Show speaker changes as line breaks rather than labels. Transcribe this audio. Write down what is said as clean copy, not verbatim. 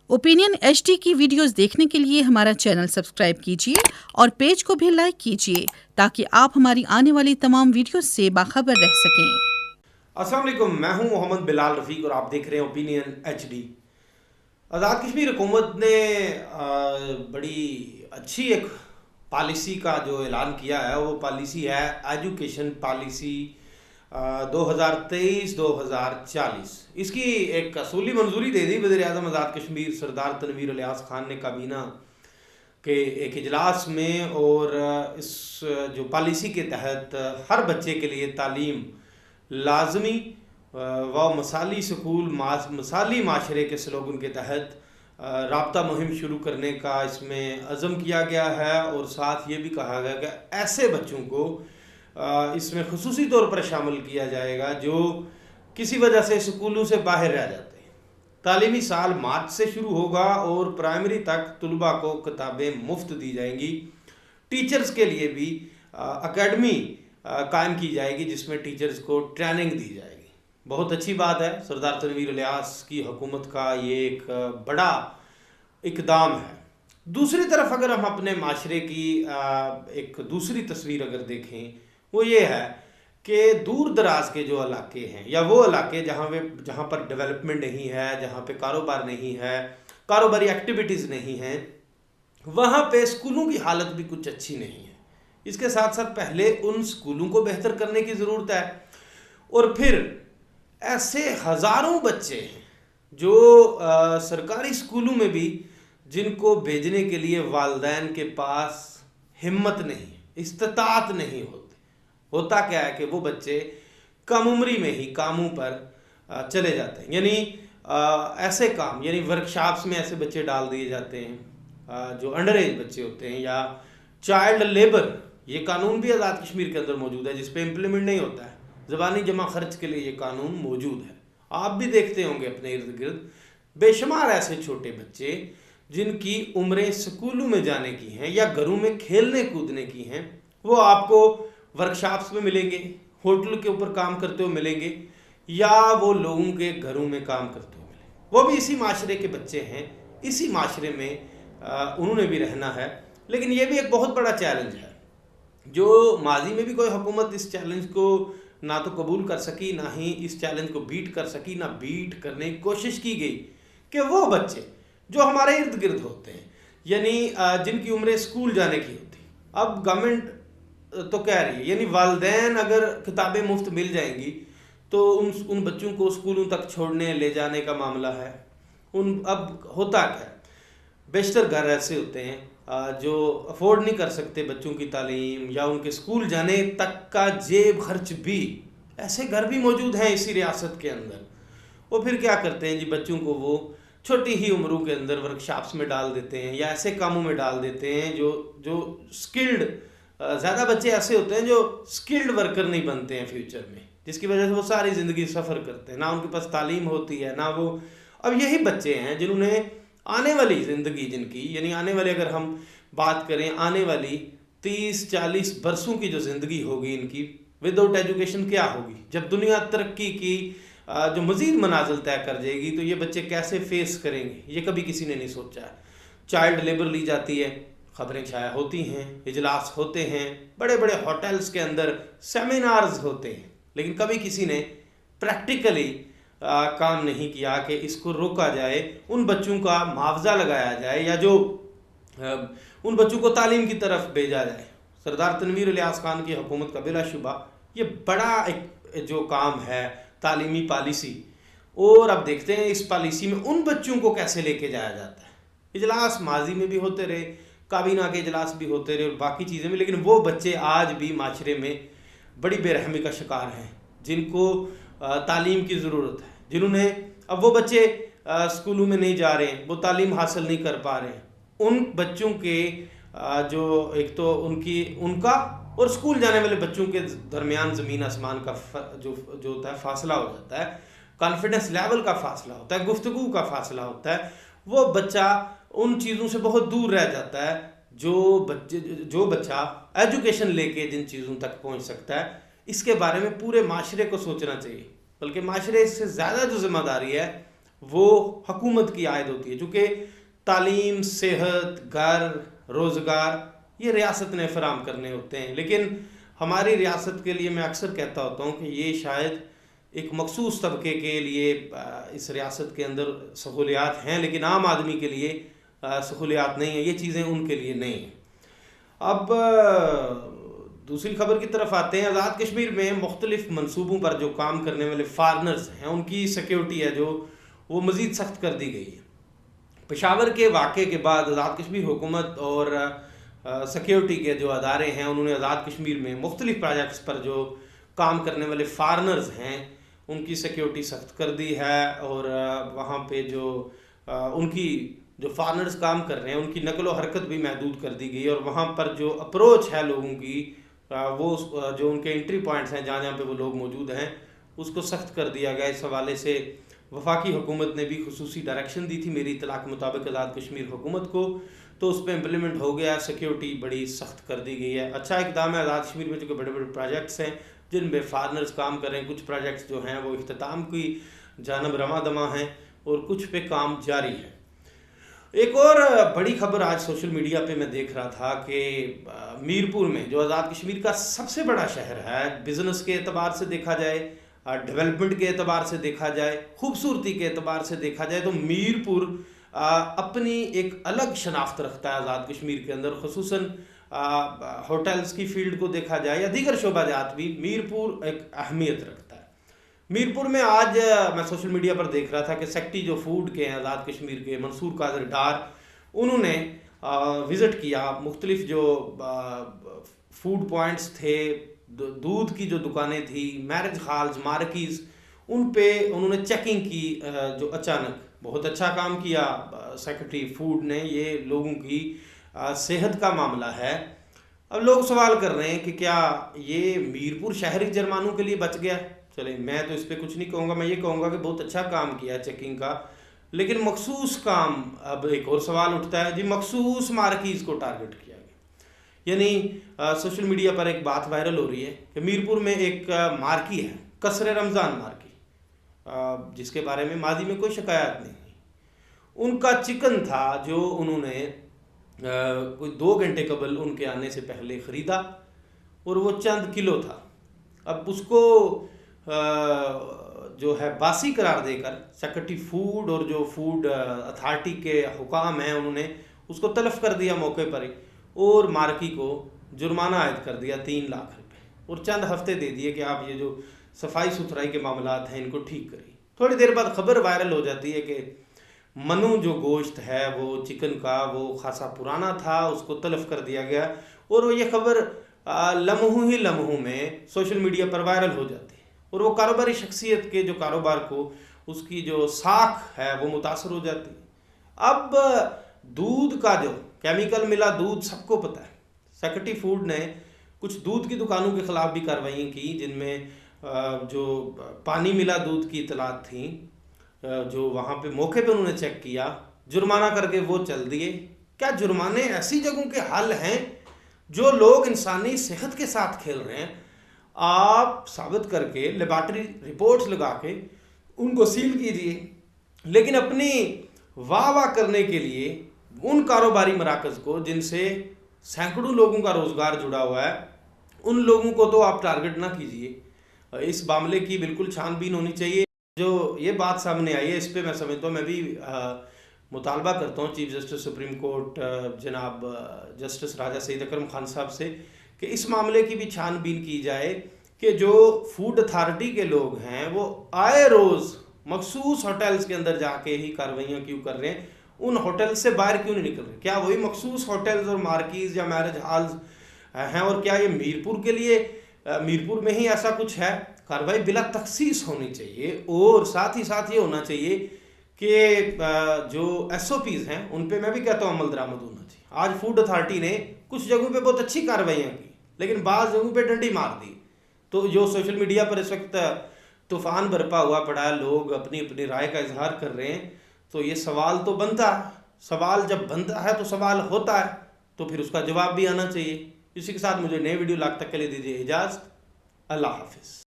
Opinion HD की videos देखने के लिए हमारा चैनल सब्सक्राइब कीजिए और पेज को भी लाइक कीजिए ताकि आप हमारी आने वाली तमाम वीडियोस से बाखबर रह सकें।
अस्सलाम वालेकुम, मैं हूं मोहम्मद बिलाल रफ़ीक और आप देख रहे हैं ओपिनियन एचडी। आज़ाद कश्मीर हुकूमत ने बड़ी अच्छी एक पॉलिसी का जो ऐलान किया है वो पॉलिसी है एजुकेशन पॉलिसी 2023-2040। इसकी एक असूली मंजूरी दे दी वज़ीर-ए-आज़म आज़ाद कश्मीर सरदार तनवीर इलियास खान ने काबीना के एक इजलास में। और इस जो पॉलिसी के तहत हर बच्चे के लिए तालीम लाजमी व मसाली स्कूल मसाली माशरे के स्लोगन के तहत राब्ता मुहिम शुरू करने का इसमें अज़म किया गया है। और साथ ये भी कहा गया कि ऐसे बच्चों को इसमें खुसूसी तौर पर शामिल किया जाएगा जो किसी वजह से स्कूलों से बाहर रह जाते हैं। तालीमी साल मार्च से शुरू होगा और प्राइमरी तक तलबा को किताबें मुफ्त दी जाएंगी। टीचर्स के लिए भी अकेडमी कायम की जाएगी जिसमें टीचर्स को ट्रेनिंग दी जाएगी। बहुत अच्छी बात है, सरदार तनवीर इलियास की हुकूमत का ये एक बड़ा इकदाम है। दूसरी तरफ अगर हम अपने माशरे की एक दूसरी तस्वीर अगर देखें वो ये है कि दूर दराज के जो इलाके हैं या वो इलाके जहाँ पर डेवलपमेंट नहीं है, जहाँ पे कारोबार नहीं है, कारोबारी एक्टिविटीज़ नहीं हैं, वहाँ पे स्कूलों की हालत भी कुछ अच्छी नहीं है। इसके साथ साथ पहले उन स्कूलों को बेहतर करने की ज़रूरत है। और फिर ऐसे हज़ारों बच्चे हैं जो सरकारी स्कूलों में भी जिनको भेजने के लिए वालिदैन के पास हिम्मत नहीं, इस्तिताअत नहीं होती। होता क्या है कि वो बच्चे कम उम्री में ही कामों पर चले जाते हैं, यानी ऐसे काम यानी वर्कशॉप्स में ऐसे बच्चे डाल दिए जाते हैं जो अंडर एज बच्चे होते हैं, या चाइल्ड लेबर। ये कानून भी आज़ाद कश्मीर के अंदर मौजूद है जिस पे इम्प्लीमेंट नहीं होता है। ज़बानी जमा खर्च के लिए ये कानून मौजूद है। आप भी देखते होंगे अपने इर्द गिर्द बेशुमार ऐसे छोटे बच्चे जिनकी उम्रें स्कूलों में जाने की हैं या घरों में खेलने कूदने की हैं, वो आपको वर्कशॉप्स में मिलेंगे, होटल के ऊपर काम करते हुए मिलेंगे, या वो लोगों के घरों में काम करते हुए मिलेंगे। वो भी इसी माशरे के बच्चे हैं, इसी माशरे में उन्होंने भी रहना है। लेकिन ये भी एक बहुत बड़ा चैलेंज है जो माजी में भी कोई हुकूमत इस चैलेंज को ना तो कबूल कर सकी, ना ही इस चैलेंज को बीट कर सकी, ना बीट करने की कोशिश की गई कि वो बच्चे जो हमारे इर्द गिर्द होते हैं, यानी जिनकी उम्रें स्कूल जाने की होती, अब गवर्नमेंट तो कह रही है यानी वालिदैन अगर किताबें मुफ्त मिल जाएंगी तो उन बच्चों को स्कूलों तक छोड़ने ले जाने का मामला है। अब होता क्या है, बेशतर घर ऐसे होते हैं जो अफोर्ड नहीं कर सकते बच्चों की तालीम या उनके स्कूल जाने तक का जेब खर्च भी। ऐसे घर भी मौजूद हैं इसी रियासत के अंदर। वो फिर क्या करते हैं जी, बच्चों को वो छोटी ही उम्रों के अंदर वर्कशॉप्स में डाल देते हैं या ऐसे कामों में डाल देते हैं जो स्किल्ड, ज़्यादा बच्चे ऐसे होते हैं जो स्किल्ड वर्कर नहीं बनते हैं फ्यूचर में, जिसकी वजह से वो सारी ज़िंदगी सफ़र करते हैं, ना उनके पास तालीम होती है ना वो। अब यही बच्चे हैं जिन्होंने आने वाली ज़िंदगी जिनकी यानी आने वाले, अगर हम बात करें आने वाली 30-40 बरसों की जो ज़िंदगी होगी इनकी विदाउट एजुकेशन क्या होगी। जब दुनिया तरक्की की जो मज़ीद मनाजिल तय कर जाएगी तो ये बच्चे कैसे फेस करेंगे, ये कभी किसी ने नहीं सोचा है। चाइल्ड लेबर ली जाती है, ख़बरें शाया होती हैं, इजलास होते हैं, बड़े बड़े होटल्स के अंदर सेमिनार्स होते हैं, लेकिन कभी किसी ने प्रैक्टिकली काम नहीं किया कि इसको रोका जाए, उन बच्चों का मुआवजा लगाया जाए या जो उन बच्चों को तालीम की तरफ भेजा जाए। सरदार तनवीर इलियास खान की हुकूमत का बिलाशुबा ये बड़ा एक जो काम है तालीमी पॉलिसी। और अब देखते हैं इस पॉलिसी में उन बच्चों को कैसे लेके जाया जाता है। इजलास माजी में भी होते रहे, काबीना के इजलास भी होते रहे और बाकी चीज़ें भी, लेकिन वो बच्चे आज भी माशरे में बड़ी बेरहमी का शिकार हैं जिनको तालीम की ज़रूरत है, जिन्होंने अब वो बच्चे स्कूलों में नहीं जा रहे हैं, वो तालीम हासिल नहीं कर पा रहे हैं। उन बच्चों के जो एक तो उनका और स्कूल जाने वाले बच्चों के दरमियान ज़मीन आसमान का जो होता है फासला हो जाता है, कॉन्फिडेंस लेवल का फासला होता है, गुफ्तगू का फासला होता है। वो बच्चा उन चीज़ों से बहुत दूर रह जाता है जो बच्चा एजुकेशन लेके जिन चीज़ों तक पहुंच सकता है। इसके बारे में पूरे माशरे को सोचना चाहिए, बल्कि माशरे से ज़्यादा जो जिम्मेदारी है वो हुकूमत की आयद होती है, चूँकि तालीम, सेहत, घर, रोज़गार ये रियासत ने फराम करने होते हैं। लेकिन हमारी रियासत के लिए मैं अक्सर कहता होता हूँ कि ये शायद एक मखसूस तबके के लिए इस रियासत के अंदर सहूलियात हैं, लेकिन आम आदमी के लिए सहूलियात नहीं है, ये चीज़ें उनके लिए नहीं हैं। अब दूसरी खबर की तरफ आते हैं। आज़ाद कश्मीर में मुख्तलिफ मनसूबों पर जो काम करने वाले फार्नर्स हैं उनकी सिक्योरिटी है जो वो मज़ीद सख्त कर दी गई है। पेशावर के वाक़े के बाद आज़ाद कश्मीर हुकूमत और सिक्योरिटी के जो अदारे हैं उन्होंने आज़ाद कश्मीर में मुख्तलिफ प्रोजेक्ट्स पर जो काम करने वाले फार्नर्स हैं उनकी सिक्योरिटी सख्त कर दी है, और वहाँ पे जो उनकी जो फार्नर्स काम कर रहे हैं उनकी नकलो हरकत भी महदूद कर दी गई, और वहाँ पर जो अप्रोच है लोगों की वो जो उनके एंट्री पॉइंट्स हैं जहाँ जहाँ पे वो लोग मौजूद हैं उसको सख्त कर दिया गया। इस हवाले से वफाकी हुकूमत ने भी खुसूसी डायरेक्शन दी थी मेरी इत्तला के मुताबिक आज़ाद कश्मीर हुकूमत को, तो उस पर इम्प्लीमेंट हो गया, सिक्योरिटी बड़ी सख्त कर दी गई है। अच्छा इकदाम है आज़ाद कश्मीर में, जो कि बड़े बड़े प्रोजेक्ट्स हैं जिन पे फार्नर्स काम कर रहे हैं। कुछ प्रोजेक्ट्स जो हैं वो इख्तिताम की जानब रवा दमा हैं और कुछ पे काम जारी है। एक और बड़ी खबर आज सोशल मीडिया पे मैं देख रहा था कि मीरपुर में, जो आज़ाद कश्मीर का सबसे बड़ा शहर है, बिज़नेस के एतबार से देखा जाए, डेवलपमेंट के एतबार से देखा जाए, खूबसूरती के एतबार से देखा जाए, तो मीरपुर अपनी एक अलग शनाख्त रखता है आज़ाद कश्मीर के अंदर। खुसूसन होटल्स की फील्ड को देखा जाए या दीगर शोबाजात भी मीरपुर एक अहमियत रखता है। मीरपुर में आज मैं सोशल मीडिया पर देख रहा था कि सेक्रेटरी जो फूड के हैं आज़ाद कश्मीर के, मंसूर कादर डार, उन्होंने विज़िट किया मुख्तलिफ जो फूड पॉइंट्स थे, दूध की जो दुकानें थी, मैरिज हॉल्स, मार्कीज़, उन पे उन्होंने चेकिंग की। जो अचानक बहुत अच्छा काम किया सेक्रेटरी फूड ने, ये लोगों की सेहत का मामला है। अब लोग सवाल कर रहे हैं कि क्या ये मीरपुर शहरी जुर्मानों के लिए बच गया? चले, मैं तो इस पर कुछ नहीं कहूँगा, मैं ये कहूँगा कि बहुत अच्छा काम किया चेकिंग का, लेकिन मखसूस काम, अब एक और सवाल उठता है जी, मखसूस मार्कीज़ को टारगेट किया गया। यानी सोशल मीडिया पर एक बात वायरल हो रही है कि मीरपुर में एक मार्की है, कसरे रमज़ान मार्की, जिसके बारे में माजी में कोई शिकायत नहीं हुई। उनका चिकन था जो उन्होंने कोई 2 घंटे कबल उनके आने से पहले ख़रीदा, और वो चंद किलो था। अब उसको जो है बासी करार देकर सेक्रेटरी फूड और जो फूड अथॉरिटी के हुकाम हैं उन्होंने उसको तलफ कर दिया मौके पर ही, और मार्की को जुर्माना आयद कर दिया 3 लाख रुपए, और चंद हफ्ते दे दिए कि आप ये जो सफाई सुथराई के मामलात हैं इनको ठीक करिए। थोड़ी देर बाद खबर वायरल हो जाती है कि मनु जो गोश्त है वो चिकन का वो खासा पुराना था, उसको तलफ कर दिया गया, और ये खबर लम्हों ही लम्हों में सोशल मीडिया पर वायरल हो जाती है, और वो कारोबारी शख्सियत के जो कारोबार को उसकी जो साख है वो मुतासर हो जाती है। अब दूध का जो केमिकल मिला दूध सबको पता है। सेक्रेटरी फूड ने कुछ दूध की दुकानों के ख़िलाफ़ भी कार्रवाई की जिनमें जो पानी मिला दूध की इतलात थी, जो वहाँ पे मौके पे उन्होंने चेक किया, जुर्माना करके वो चल दिए। क्या जुर्माने ऐसी जगहों के हल हैं जो लोग इंसानी सेहत के साथ खेल रहे हैं? आप साबित करके लेबॉर्ट्री रिपोर्ट्स लगा के उनको सील कीजिए, लेकिन अपनी वाह वाह करने के लिए उन कारोबारी मराकज़ को जिनसे सैकड़ों लोगों का रोज़गार जुड़ा हुआ है, उन लोगों को तो आप टारगेट ना कीजिए। इस मामले की बिल्कुल छानबीन होनी चाहिए। जो ये बात सामने आई है इस पर मैं समझता हूँ, मैं भी मुतालबा करता हूँ चीफ जस्टिस सुप्रीम कोर्ट जनाब जस्टिस राजा सईद अकरम खान साहब से कि इस मामले की भी छानबीन की जाए कि जो फूड अथॉरिटी के लोग हैं वो आए रोज़ मखसूस होटल्स के अंदर जाके ही कार्रवाइयाँ क्यों कर रहे हैं, उन होटल से बाहर क्यों नहीं निकल रहे? क्या वही मखसूस होटल्स और मार्कीज़ या मैरिज हॉल्स हैं? और क्या ये मीरपुर के लिए मीरपुर में ही ऐसा कुछ है? कार्रवाई बिला तखसीस होनी चाहिए, और साथ ही साथ ये होना चाहिए कि जो SOPs हैं उन पे मैं भी कहता हूँ अमल दरामद होना चाहिए। आज फूड अथॉरिटी ने कुछ जगहों पे बहुत अच्छी कार्रवाइयाँ की, लेकिन बाज़ जगहों पे डंडी मार दी। तो जो सोशल मीडिया पर इस वक्त तूफ़ान बरपा हुआ पड़ा है, लोग अपनी अपनी राय का इजहार कर रहे हैं, तो ये सवाल तो बनता है। सवाल जब बनता है तो सवाल होता है, तो फिर उसका जवाब भी आना चाहिए। इसी के साथ मुझे नए वीडियो लाख तक के लिए दीजिए इजाज़त। अल्लाह हाफिज़।